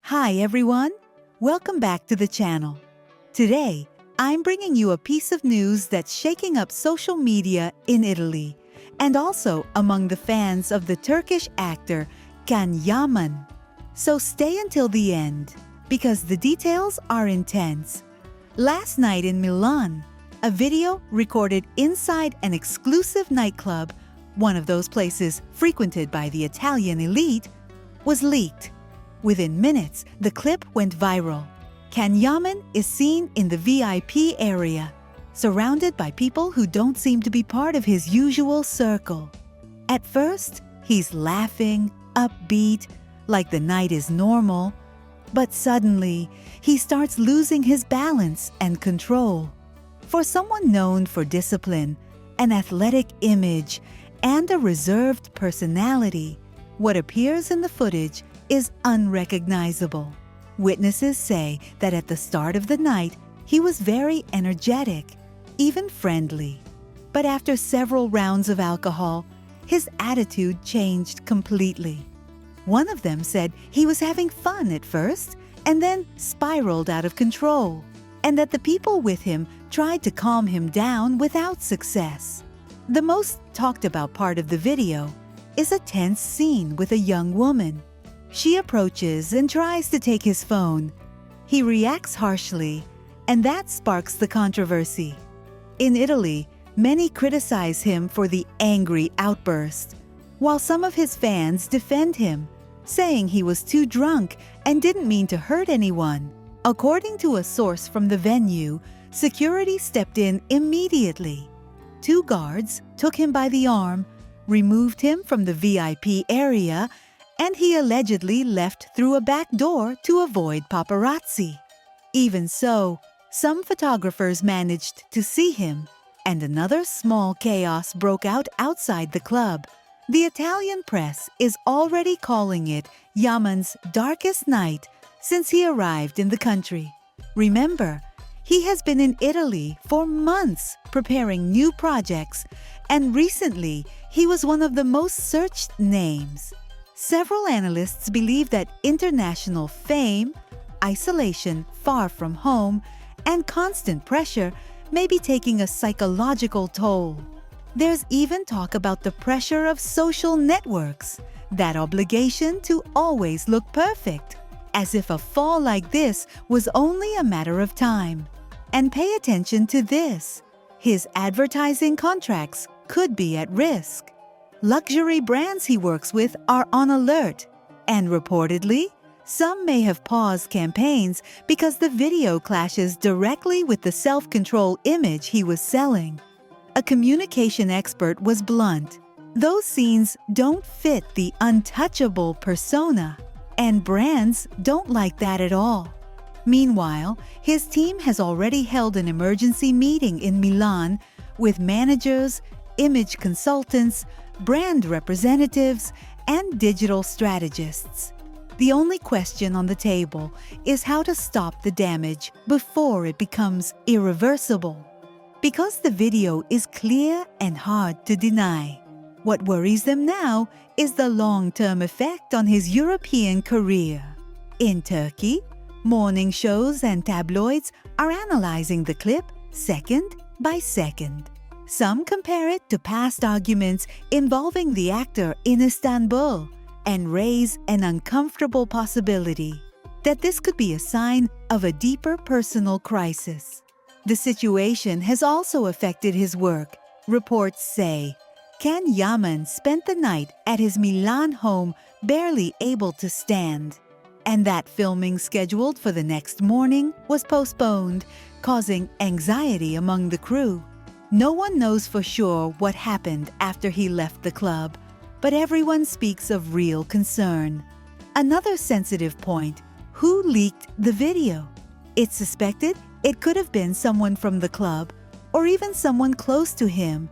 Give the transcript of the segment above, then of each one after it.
Hi everyone, welcome back to the channel. Today, I'm bringing you a piece of news that's shaking up social media in Italy and also among the fans of the Turkish actor Yaman. So stay until the end because the details are intense. Last night in Milan, a video recorded inside an exclusive nightclub, one of those places frequented by the Italian elite, was leaked. Within minutes, the clip went viral. Yaman is seen in the VIP area, surrounded by people who don't seem to be part of his usual circle. At first, he's laughing, upbeat, like the night is normal. But suddenly, he starts losing his balance and control. For someone known for discipline, an athletic image, and a reserved personality, what appears in the footage is unrecognizable. Witnesses say that at the start of the night, he was very energetic, even friendly. But after several rounds of alcohol, his attitude changed completely. One of them said he was having fun at first and then spiraled out of control, and that the people with him tried to calm him down without success. The most talked about part of the video is a tense scene with a young woman. She approaches and tries to take his phone. He reacts harshly, and that sparks the controversy. In Italy, many criticize him for the angry outburst, while some of his fans defend him, saying he was too drunk and didn't mean to hurt anyone. According to a source from the venue, security stepped in immediately. 2 guards took him by the arm, removed him from the VIP area, and he allegedly left through a back door to avoid paparazzi. Even so, some photographers managed to see him, and another small chaos broke out outside the club. The Italian press is already calling it Yaman's darkest night since he arrived in the country. Remember, he has been in Italy for months preparing new projects, and recently he was one of the most searched names. Several analysts believe that international fame, isolation far from home, and constant pressure may be taking a psychological toll. There's even talk about the pressure of social networks, that obligation to always look perfect, as if a fall like this was only a matter of time. And pay attention to this: his advertising contracts could be at risk. Luxury brands he works with are on alert, and reportedly, some may have paused campaigns because the video clashes directly with the self-control image he was selling. A communication expert was blunt. Those scenes don't fit the untouchable persona, and brands don't like that at all. Meanwhile, his team has already held an emergency meeting in Milan with managers, image consultants, brand representatives, and digital strategists. The only question on the table is how to stop the damage before it becomes irreversible. Because the video is clear and hard to deny, what worries them now is the long-term effect on his European career. In Turkey, morning shows and tabloids are analyzing the clip second by second. Some compare it to past arguments involving the actor in Istanbul and raise an uncomfortable possibility that this could be a sign of a deeper personal crisis. The situation has also affected his work. Reports say Yaman spent the night at his Milan home barely able to stand, and that filming scheduled for the next morning was postponed, causing anxiety among the crew. No one knows for sure what happened after he left the club, but everyone speaks of real concern. Another sensitive point: who leaked the video? It's suspected it could have been someone from the club or even someone close to him,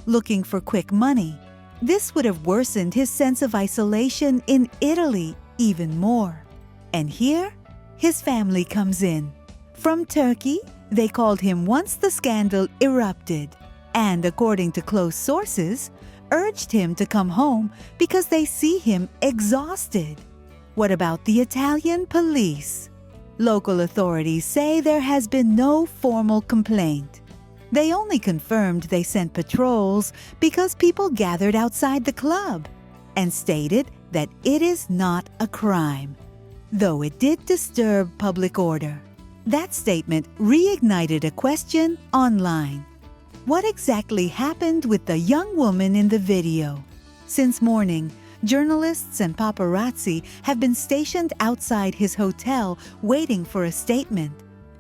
looking for quick money. This would have worsened his sense of isolation in Italy even more. And here, his family comes in. From Turkey, they called him once the scandal erupted, and according to close sources, urged him to come home because they see him exhausted. What about the Italian police? Local authorities say there has been no formal complaint. They only confirmed they sent patrols because people gathered outside the club and stated that it is not a crime, though it did disturb public order. That statement reignited a question online. What exactly happened with the young woman in the video? Since morning, journalists and paparazzi have been stationed outside his hotel waiting for a statement.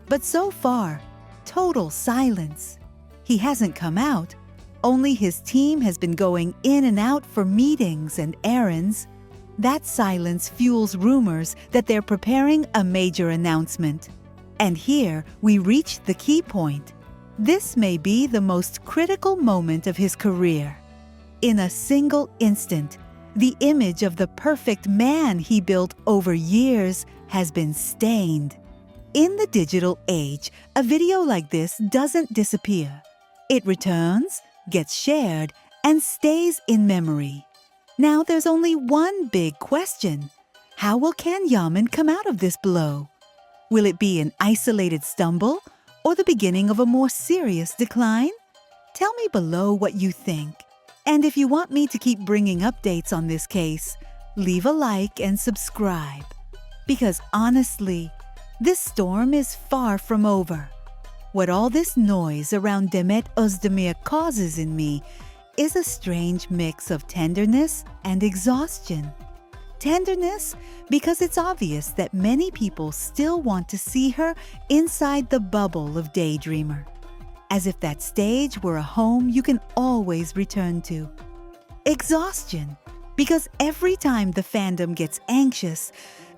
But so far, total silence. He hasn't come out. Only his team has been going in and out for meetings and errands. That silence fuels rumors that they're preparing a major announcement. And here we reach the key point. This may be the most critical moment of his career. In a single instant, the image of the perfect man he built over years has been stained. In the digital age, a video like this doesn't disappear. It returns, gets shared, and stays in memory. Now there's only one big question. How will Yaman come out of this blow? Will it be an isolated stumble or the beginning of a more serious decline? Tell me below what you think. And if you want me to keep bringing updates on this case, leave a like and subscribe. Because honestly, this storm is far from over. What all this noise around Demet Özdemir causes in me is a strange mix of tenderness and exhaustion. Tenderness because it's obvious that many people still want to see her inside the bubble of Daydreamer, as if that stage were a home you can always return to. Exhaustion because every time the fandom gets anxious,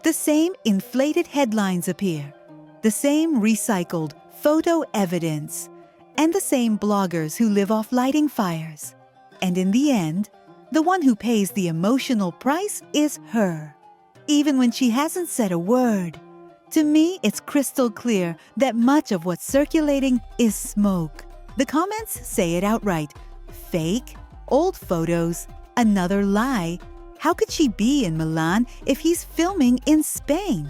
the same inflated headlines appear, the same recycled photo evidence, and the same bloggers who live off lighting fires. And in the end, the one who pays the emotional price is her, even when she hasn't said a word. To me, it's crystal clear that much of what's circulating is smoke. The comments say it outright. Fake, old photos, another lie. How could she be in Milan if he's filming in Spain?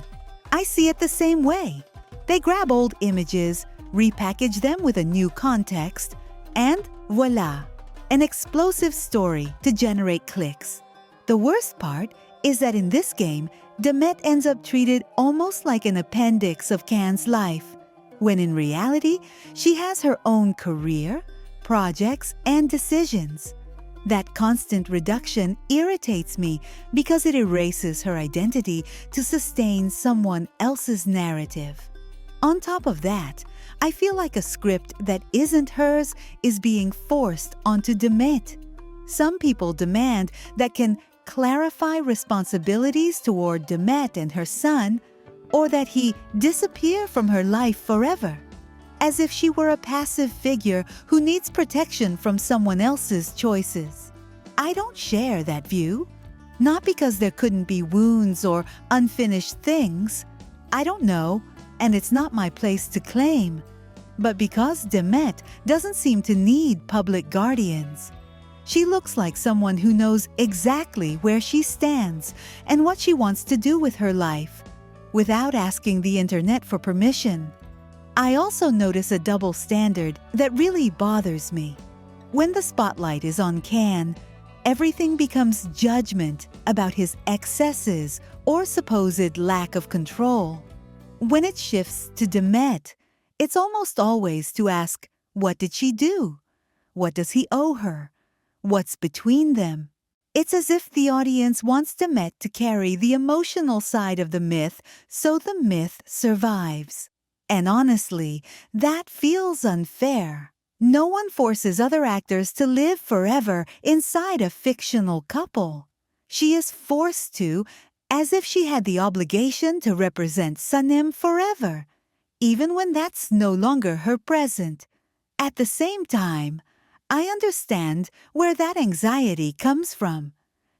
I see it the same way. They grab old images, repackage them with a new context, and voila, an explosive story to generate clicks. The worst part is that in this game, Demet ends up treated almost like an appendix of Can's life, when in reality, she has her own career, projects, and decisions. That constant reduction irritates me because it erases her identity to sustain someone else's narrative. On top of that, I feel like a script that isn't hers is being forced onto Demet. Some people demand that can clarify responsibilities toward Demet and her son, or that he disappear from her life forever, as if she were a passive figure who needs protection from someone else's choices. I don't share that view, not because there couldn't be wounds or unfinished things. I don't know, and it's not my place to claim, but because Demet doesn't seem to need public guardians. She looks like someone who knows exactly where she stands and what she wants to do with her life, without asking the internet for permission. I also notice a double standard that really bothers me. When the spotlight is on Can, everything becomes judgment about his excesses or supposed lack of control. When it shifts to Demet, it's almost always to ask, what did she do? What does he owe her? What's between them? It's as if the audience wants Demet to carry the emotional side of the myth so the myth survives. And honestly, that feels unfair. No one forces other actors to live forever inside a fictional couple. She is forced to, as if she had the obligation to represent Sanem forever, even when that's no longer her present. At the same time, I understand where that anxiety comes from.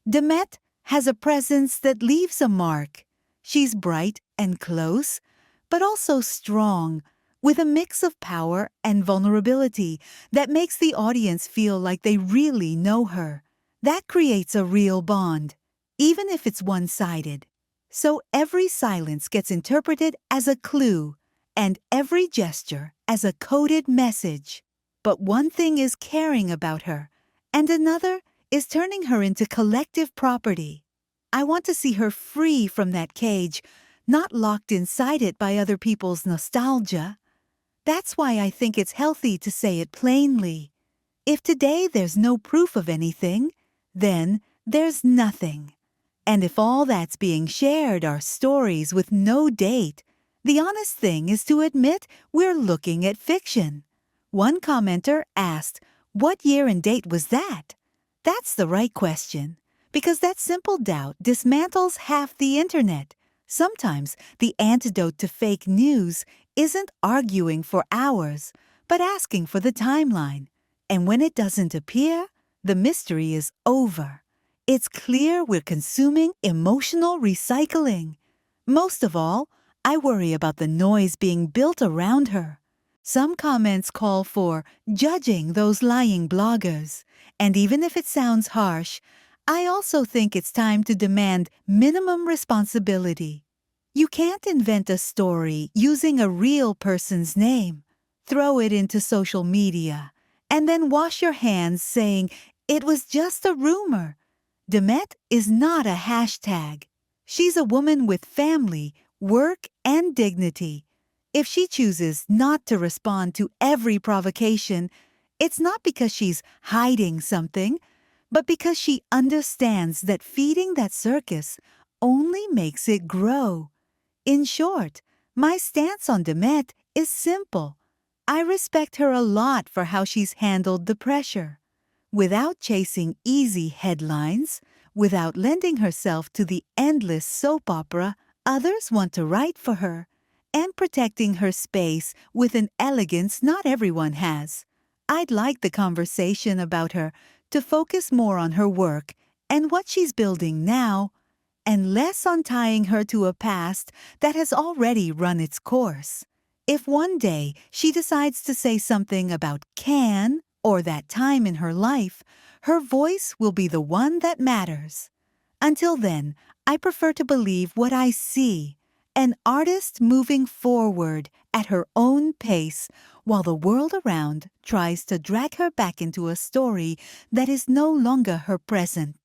Demet has a presence that leaves a mark. She's bright and close, but also strong, with a mix of power and vulnerability that makes the audience feel like they really know her. That creates a real bond, even if it's one-sided. So every silence gets interpreted as a clue, and every gesture as a coded message. But one thing is caring about her, and another is turning her into collective property. I want to see her free from that cage, not locked inside it by other people's nostalgia. That's why I think it's healthy to say it plainly. If today there's no proof of anything, then there's nothing. And if all that's being shared are stories with no date, the honest thing is to admit we're looking at fiction. One commenter asked, "What year and date was that?" That's the right question, because that simple doubt dismantles half the internet. Sometimes the antidote to fake news isn't arguing for hours, but asking for the timeline. And when it doesn't appear, the mystery is over. It's clear we're consuming emotional recycling. Most of all, I worry about the noise being built around her. Some comments call for judging those lying bloggers. And even if it sounds harsh, I also think it's time to demand minimum responsibility. You can't invent a story using a real person's name, throw it into social media, and then wash your hands saying it was just a rumor. Demet is not a hashtag. She's a woman with family, work, and dignity. If she chooses not to respond to every provocation, it's not because she's hiding something, but because she understands that feeding that circus only makes it grow. In short, my stance on Demet is simple. I respect her a lot for how she's handled the pressure. Without chasing easy headlines, without lending herself to the endless soap opera others want to write for her, and protecting her space with an elegance not everyone has. I'd like the conversation about her to focus more on her work and what she's building now, and less on tying her to a past that has already run its course. If one day she decides to say something about can or that time in her life, her voice will be the one that matters. Until then, I prefer to believe what I see, an artist moving forward at her own pace while the world around tries to drag her back into a story that is no longer her present.